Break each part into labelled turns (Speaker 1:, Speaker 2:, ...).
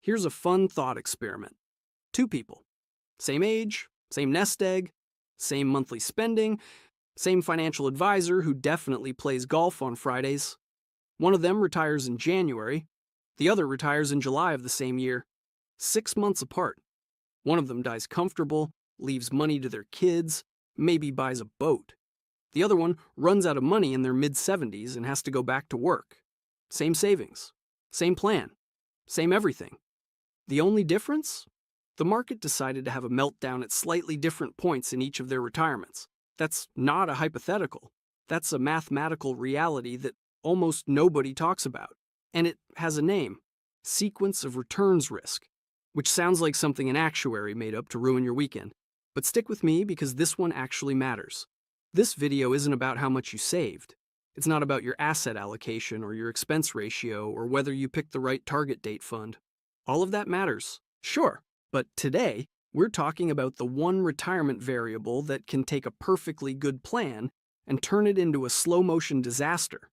Speaker 1: Here's a fun thought experiment. Two people, same age, same nest egg, same monthly spending, same financial advisor who definitely plays golf on Fridays. One of them retires in January, the other retires in July of the same year, 6 months apart. One of them dies comfortable, leaves money to their kids, maybe buys a boat. The other one runs out of money in their mid-70s and has to go back to work. Same savings, same plan, same everything. The only difference? The market decided to have a meltdown at slightly different points in each of their retirements. That's not a hypothetical. That's a mathematical reality that almost nobody talks about. And it has a name: sequence of returns risk, which sounds like something an actuary made up to ruin your weekend. But stick with me because this one actually matters. This video isn't about how much you saved. It's not about your asset allocation or your expense ratio or whether you picked the right target date fund. All of that matters, sure, but today we're talking about the one retirement variable that can take a perfectly good plan and turn it into a slow-motion disaster.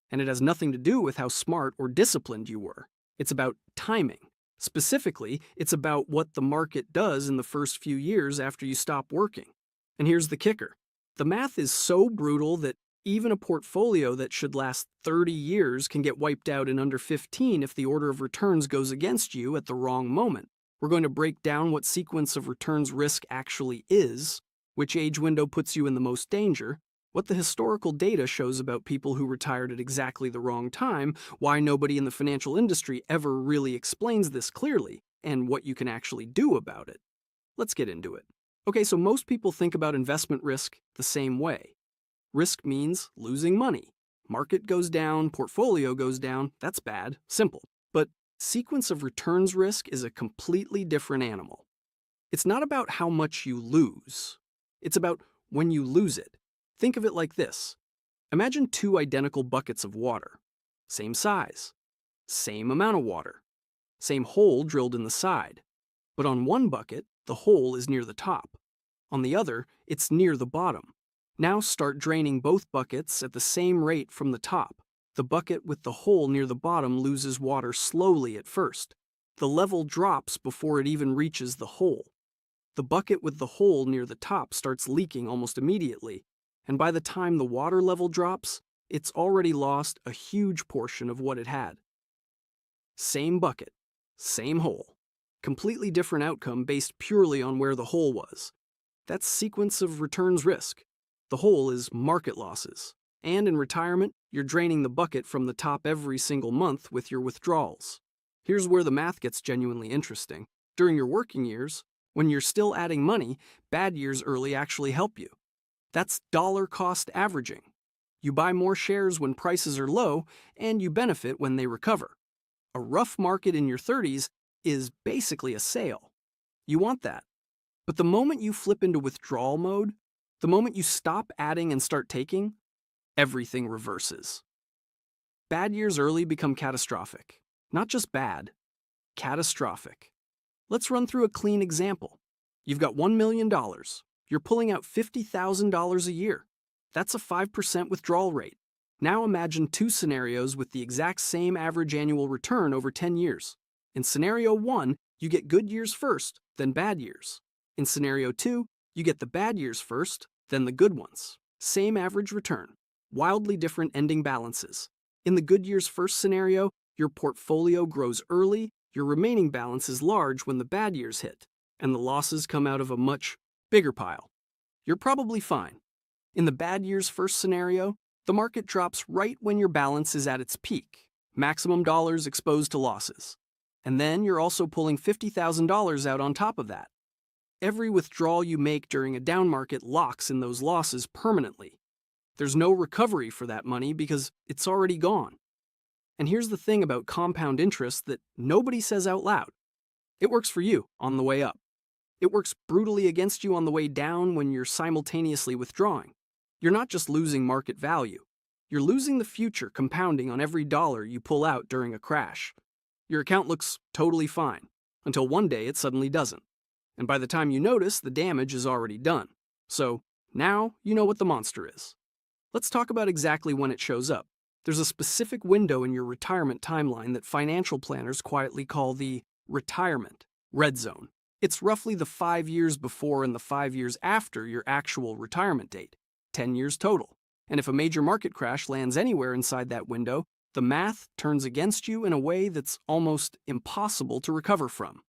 Speaker 1: And it has nothing to do with how smart or disciplined you were. It's about timing. Specifically, it's about what the market does in the first few years after you stop working. And here's the kicker. The math is so brutal that even a portfolio that should last 30 years can get wiped out in under 15 if the order of returns goes against you at the wrong moment. We're going to break down what sequence of returns risk actually is, which age window puts you in the most danger, what the historical data shows about people who retired at exactly the wrong time, why nobody in the financial industry ever really explains this clearly, and what you can actually do about it. Let's get into it. Okay, so most people think about investment risk the same way. Risk means losing money. Market goes down, portfolio goes down, that's bad, simple. But sequence of returns risk is a completely different animal. It's not about how much you lose. It's about when you lose it. Think of it like this. Imagine two identical buckets of water. Same size. Same amount of water. Same hole drilled in the side. But on one bucket, the hole is near the top. On the other, it's near the bottom. Now start draining both buckets at the same rate from the top. The bucket with the hole near the bottom loses water slowly at first. The level drops before it even reaches the hole. The bucket with the hole near the top starts leaking almost immediately, and by the time the water level drops, it's already lost a huge portion of what it had. Same bucket, same hole. Completely different outcome based purely on where the hole was. That's sequence of returns risk. The hole is market losses. And in retirement, you're draining the bucket from the top every single month with your withdrawals. Here's where the math gets genuinely interesting. During your working years, when you're still adding money, bad years early actually help you. That's dollar cost averaging. You buy more shares when prices are low, and you benefit when they recover. A rough market in your 30s is basically a sale. You want that. But the moment you flip into withdrawal mode, the moment you stop adding and start taking, everything reverses. Bad years early become catastrophic. Not just bad, catastrophic. Let's run through a clean example. You've got $1 million. You're pulling out $50,000 a year. That's a 5% withdrawal rate. Now imagine two scenarios with the exact same average annual return over 10 years. In scenario 1, you get good years first, then bad years. In scenario 2, you get the bad years first, then the good ones. Same average return, wildly different ending balances. In the good years first scenario, your portfolio grows early, your remaining balance is large when the bad years hit, and the losses come out of a much bigger pile. You're probably fine. In the bad years first scenario, the market drops right when your balance is at its peak, maximum dollars exposed to losses. And then you're also pulling $50,000 out on top of that. Every withdrawal you make during a down market locks in those losses permanently. There's no recovery for that money because it's already gone. And here's the thing about compound interest that nobody says out loud. It works for you on the way up. It works brutally against you on the way down when you're simultaneously withdrawing. You're not just losing market value. You're losing the future compounding on every dollar you pull out during a crash. Your account looks totally fine, until one day it suddenly doesn't. And by the time you notice, the damage is already done. So now you know what the monster is. Let's talk about exactly when it shows up. There's a specific window in your retirement timeline that financial planners quietly call the Retirement, red zone. It's roughly the 5 years before and the 5 years after your actual retirement date, 10 years total. And if a major market crash lands anywhere inside that window, the math turns against you in a way that's almost impossible to recover from.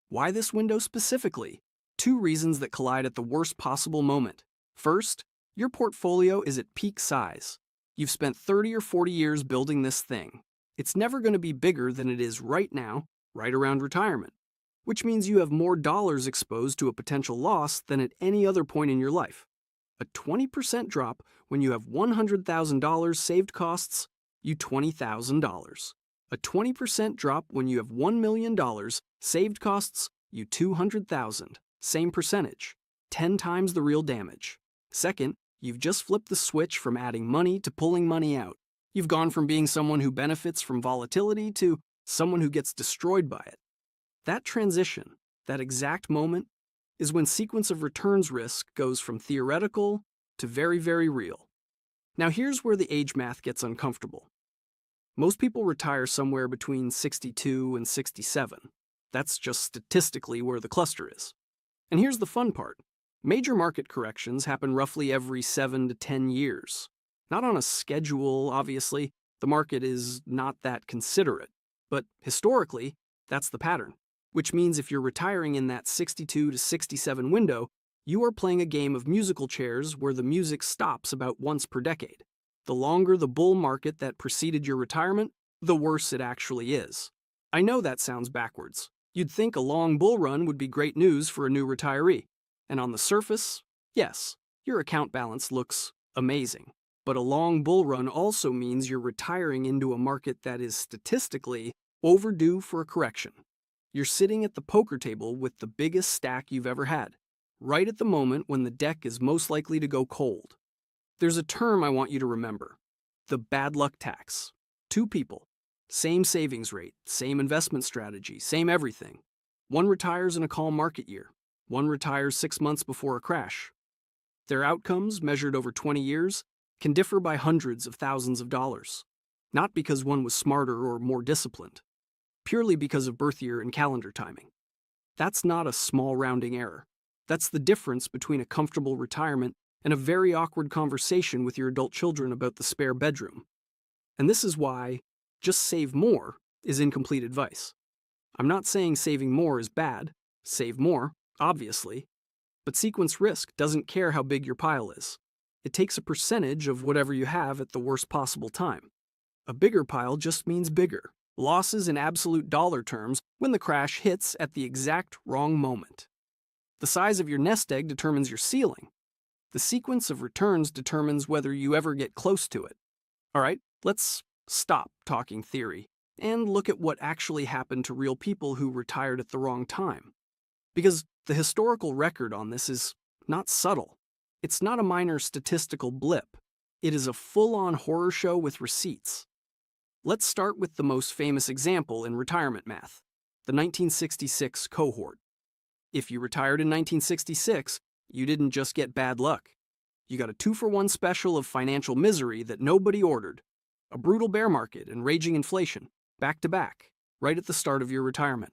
Speaker 1: Why this window specifically? 2 reasons that collide at the worst possible moment. First, your portfolio is at peak size. You've spent 30 or 40 years building this thing. It's never going to be bigger than it is right now, right around retirement, which means you have more dollars exposed to a potential loss than at any other point in your life. A 20% drop when you have $100,000 saved costs you $20,000. A 20% drop when you have $1 million saved costs you $200,000. Same percentage, 10 times the real damage. Second, you've just flipped the switch from adding money to pulling money out. You've gone from being someone who benefits from volatility to someone who gets destroyed by it. That transition, that exact moment, is when sequence of returns risk goes from theoretical to very, very real. Now here's where the age math gets uncomfortable. Most people retire somewhere between 62 and 67. That's just statistically where the cluster is. And here's the fun part. Major market corrections happen roughly every 7 to 10 years. Not on a schedule, obviously. The market is not that considerate. But historically, that's the pattern. Which means if you're retiring in that 62 to 67 window, you are playing a game of musical chairs where the music stops about once per decade. The longer the bull market that preceded your retirement, the worse it actually is. I know that sounds backwards. You'd think a long bull run would be great news for a new retiree. And on the surface, yes, your account balance looks amazing. But a long bull run also means you're retiring into a market that is statistically overdue for a correction. You're sitting at the poker table with the biggest stack you've ever had, right at the moment when the deck is most likely to go cold. There's a term I want you to remember: the bad luck tax. 2 people, same savings rate, same investment strategy, same everything. One retires in a calm market year. One retires 6 months before a crash. Their outcomes, measured over 20 years, can differ by hundreds of thousands of dollars. Not because one was smarter or more disciplined, purely because of birth year and calendar timing. That's not a small rounding error. That's the difference between a comfortable retirement and a very awkward conversation with your adult children about the spare bedroom. And this is why just save more is incomplete advice. I'm not saying saving more is bad. Save more, obviously. But sequence risk doesn't care how big your pile is. It takes a percentage of whatever you have at the worst possible time. A bigger pile just means bigger. Losses in absolute dollar terms when the crash hits at the exact wrong moment. The size of your nest egg determines your ceiling. The sequence of returns determines whether you ever get close to it. All right, let's stop talking theory and look at what actually happened to real people who retired at the wrong time. Because the historical record on this is not subtle. It's not a minor statistical blip. It is a full-on horror show with receipts. Let's start with the most famous example in retirement math, the 1966 cohort. If you retired in 1966, you didn't just get bad luck. You got a 2-for-1 special of financial misery that nobody ordered, a brutal bear market and raging inflation, back to back, right at the start of your retirement.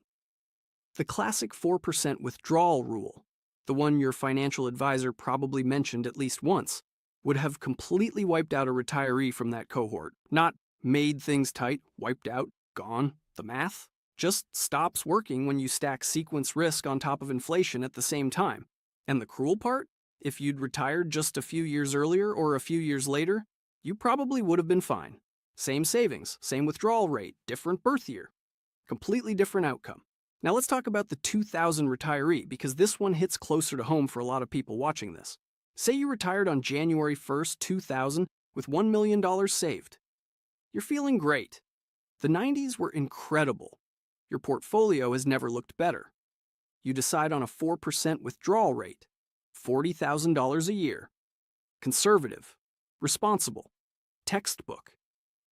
Speaker 1: The classic 4% withdrawal rule, the one your financial advisor probably mentioned at least once, would have completely wiped out a retiree from that cohort. Not made things tight, wiped out, gone. The math just stops working when you stack sequence risk on top of inflation at the same time. And the cruel part? If you'd retired just a few years earlier or a few years later, you probably would have been fine. Same savings, same withdrawal rate, different birth year. Completely different outcome. Now let's talk about the 2000 retiree, because this one hits closer to home for a lot of people watching this. Say you retired on January 1st, 2000 with $1 million saved. You're feeling great. The 90s were incredible. Your portfolio has never looked better. You decide on a 4% withdrawal rate, $40,000 a year. Conservative, responsible, textbook.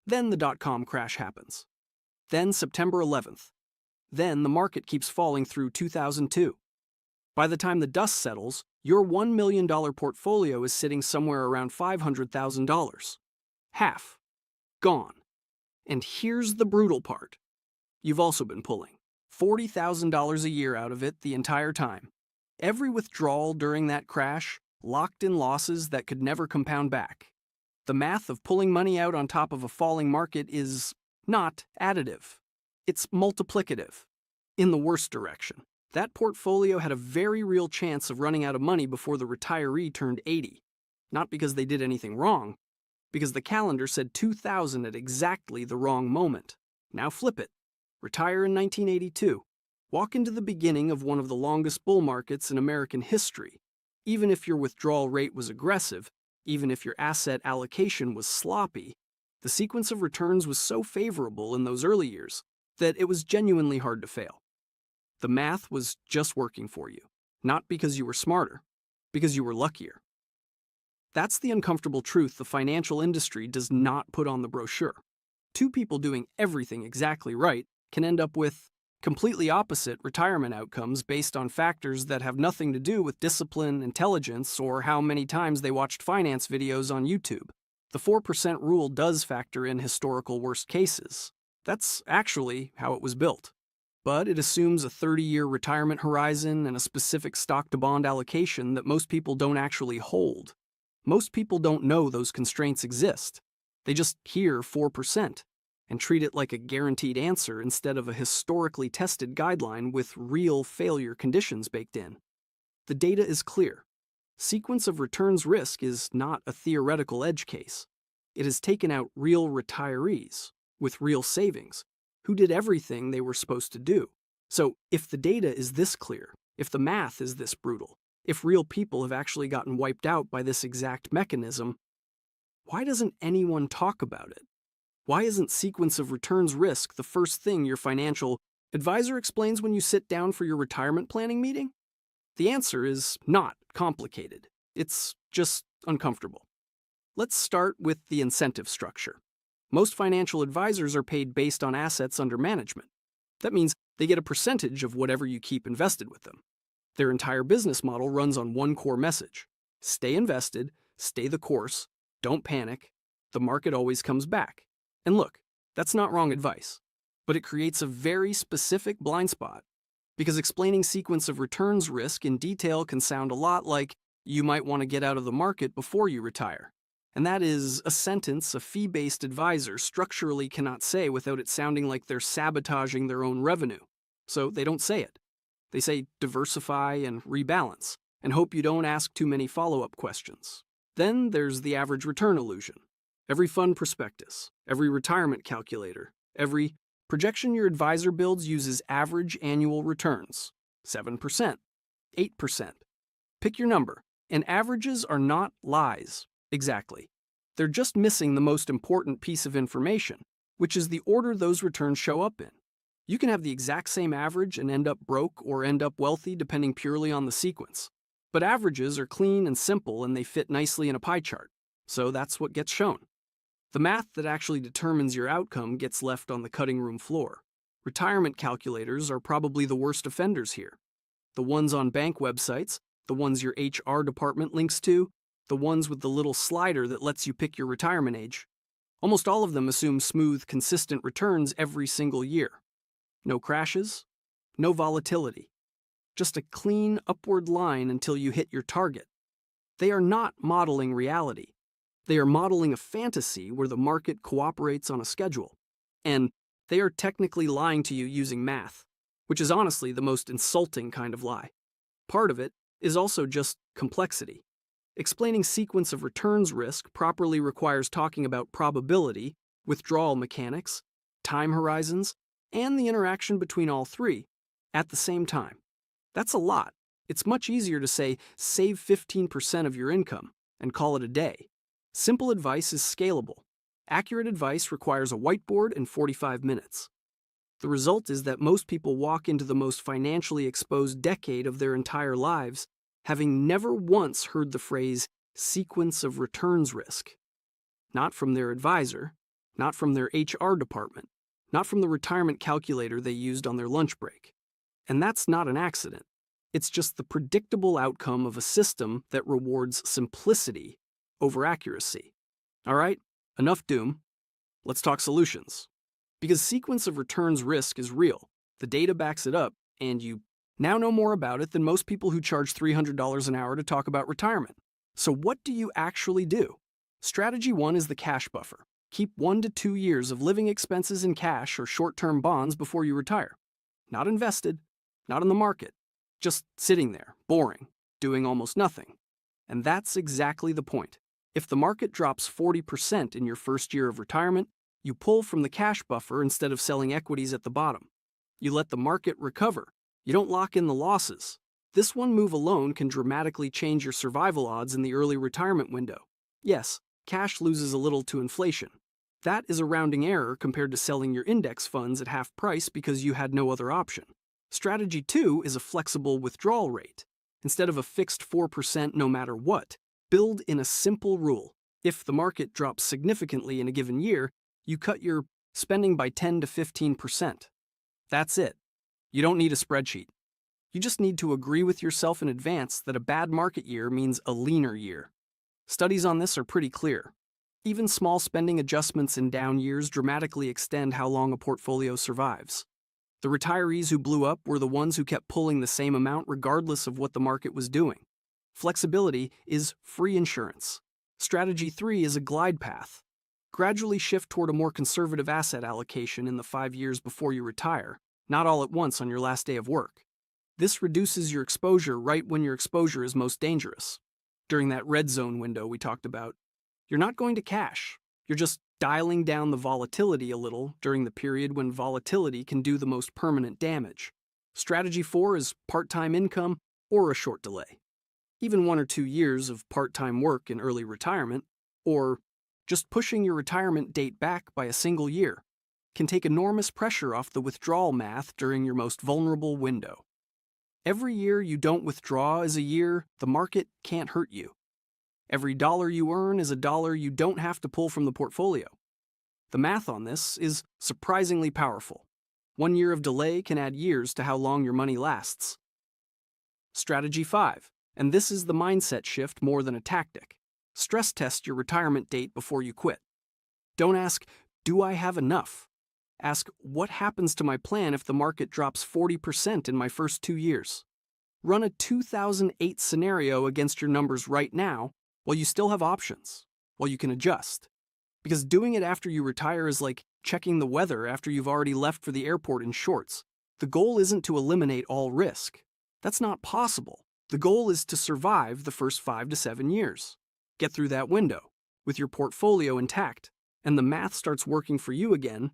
Speaker 1: Then the dot-com crash happens. Then September 11th. Then the market keeps falling through 2002. By the time the dust settles, your $1 million portfolio is sitting somewhere around $500,000. Half. Gone. And here's the brutal part. You've also been pulling. $40,000 a year out of it the entire time. Every withdrawal during that crash locked in losses that could never compound back. The math of pulling money out on top of a falling market is not additive. It's multiplicative. In the worst direction. That portfolio had a very real chance of running out of money before the retiree turned 80. Not because they did anything wrong, because the calendar said 2000 at exactly the wrong moment. Now flip it. Retire in 1982. Walk into the beginning of one of the longest bull markets in American history. Even if your withdrawal rate was aggressive, even if your asset allocation was sloppy, the sequence of returns was so favorable in those early years that it was genuinely hard to fail. The math was just working for you, not because you were smarter, because you were luckier. That's the uncomfortable truth the financial industry does not put on the brochure. Two people doing everything exactly right can end up with completely opposite retirement outcomes based on factors that have nothing to do with discipline, intelligence, or how many times they watched finance videos on YouTube. The 4% rule does factor in historical worst cases. That's actually how it was built. But it assumes a 30-year retirement horizon and a specific stock-to-bond allocation that most people don't actually hold. Most people don't know those constraints exist. They just hear 4% and treat it like a guaranteed answer instead of a historically tested guideline with real failure conditions baked in. The data is clear. Sequence of returns risk is not a theoretical edge case. It has taken out real retirees with real savings who did everything they were supposed to do. So if the data is this clear, if the math is this brutal, if real people have actually gotten wiped out by this exact mechanism, why doesn't anyone talk about it? Why isn't sequence of returns risk the first thing your financial advisor explains when you sit down for your retirement planning meeting? The answer is not complicated. It's just uncomfortable. Let's start with the incentive structure. Most financial advisors are paid based on assets under management. That means they get a percentage of whatever you keep invested with them. Their entire business model runs on one core message. Stay invested, stay the course, don't panic, the market always comes back. And look, that's not wrong advice, but it creates a very specific blind spot. Because explaining sequence of returns risk in detail can sound a lot like you might want to get out of the market before you retire. And that is a sentence a fee-based advisor structurally cannot say without it sounding like they're sabotaging their own revenue. So they don't say it. They say diversify and rebalance, and hope you don't ask too many follow-up questions. Then there's the average return illusion. Every fund prospectus, every retirement calculator, every projection your advisor builds uses average annual returns. 7%, 8%. Pick your number, and averages are not lies. Exactly. They're just missing the most important piece of information, which is the order those returns show up in. You can have the exact same average and end up broke or end up wealthy depending purely on the sequence. But averages are clean and simple and they fit nicely in a pie chart. So that's what gets shown. The math that actually determines your outcome gets left on the cutting room floor. Retirement calculators are probably the worst offenders here. The ones on bank websites, the ones your HR department links to, the ones with the little slider that lets you pick your retirement age. Almost all of them assume smooth, consistent returns every single year. No crashes, no volatility. Just a clean upward line until you hit your target. They are not modeling reality. They are modeling a fantasy where the market cooperates on a schedule. And they are technically lying to you using math, which is honestly the most insulting kind of lie. Part of it is also just complexity. Explaining sequence of returns risk properly requires talking about probability, withdrawal mechanics, time horizons, and the interaction between all three at the same time. That's a lot. It's much easier to say, save 15% of your income and call it a day. Simple advice is scalable. Accurate advice requires a whiteboard and 45 minutes. The result is that most people walk into the most financially exposed decade of their entire lives having never once heard the phrase sequence of returns risk. Not from their advisor, not from their HR department, not from the retirement calculator they used on their lunch break. And that's not an accident. It's just the predictable outcome of a system that rewards simplicity over accuracy. All right, enough doom. Let's talk solutions. Because sequence of returns risk is real, The data backs it up, and you now know more about it than most people who charge $300 an hour to talk about retirement. So what do you actually do? Strategy 1 is the cash buffer. Keep 1 to 2 years of living expenses in cash or short-term bonds before you retire. Not invested, not in the market, just sitting there, boring, doing almost nothing. And that's exactly the point. If the market drops 40% in your first year of retirement, you pull from the cash buffer instead of selling equities at the bottom. You let the market recover. You don't lock in the losses. This one move alone can dramatically change your survival odds in the early retirement window. Yes, cash loses a little to inflation. That is a rounding error compared to selling your index funds at half price because you had no other option. Strategy 2 is a flexible withdrawal rate. Instead of a fixed 4% no matter what, build in a simple rule. If the market drops significantly in a given year, you cut your spending by 10 to 15%. That's it. You don't need a spreadsheet. You just need to agree with yourself in advance that a bad market year means a leaner year. Studies on this are pretty clear. Even small spending adjustments in down years dramatically extend how long a portfolio survives. The retirees who blew up were the ones who kept pulling the same amount regardless of what the market was doing. Flexibility is free insurance. Strategy 3 is a glide path. Gradually shift toward a more conservative asset allocation in the 5 years before you retire, not all at once on your last day of work. This reduces your exposure right when your exposure is most dangerous. During that red zone window we talked about, you're not going to cash. You're just dialing down the volatility a little during the period when volatility can do the most permanent damage. Strategy 4 is part-time income or a short delay. Even 1 or 2 years of part-time work in early retirement, or just pushing your retirement date back by a single year, can take enormous pressure off the withdrawal math during your most vulnerable window. Every year you don't withdraw is a year the market can't hurt you. Every dollar you earn is a dollar you don't have to pull from the portfolio. The math on this is surprisingly powerful. 1 year of delay can add years to how long your money lasts. Strategy 5, and this is the mindset shift more than a tactic. Stress test your retirement date before you quit. Don't ask, do I have enough? Ask, what happens to my plan if the market drops 40% in my first 2 years? Run a 2008 scenario against your numbers right now while you still have options, while you can adjust. Because doing it after you retire is like checking the weather after you've already left for the airport in shorts. The goal isn't to eliminate all risk. That's not possible. The goal is to survive the first 5 to 7 years. Get through that window with your portfolio intact, and the math starts working for you again